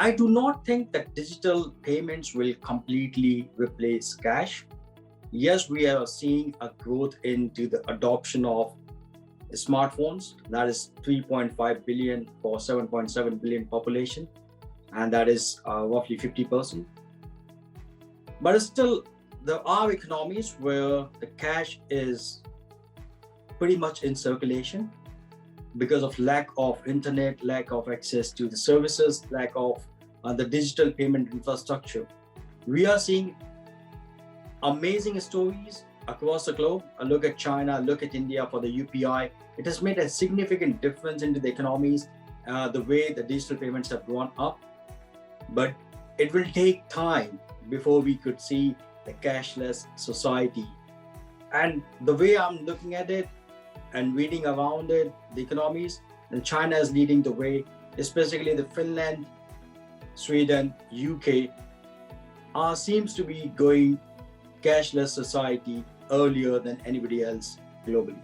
I do not think that digital payments will completely replace cash. Yes, we are seeing a growth into the adoption of smartphones. That is 3.5 billion for 7.7 billion population, and that is roughly 50%. But still, there are economies where the cash is pretty much in circulation because of lack of internet, lack of access to the services, lack of the digital payment infrastructure. We are seeing amazing stories across the globe. Look at China, look at India for the UPI. It has made a significant difference into the economies, the way the digital payments have gone up. But it will take time before we could see the cashless society. And the way I'm looking at it and reading around it, the economies, and China is leading the way, especially the Finland, Sweden, UK, seems to be going cashless society earlier than anybody else globally.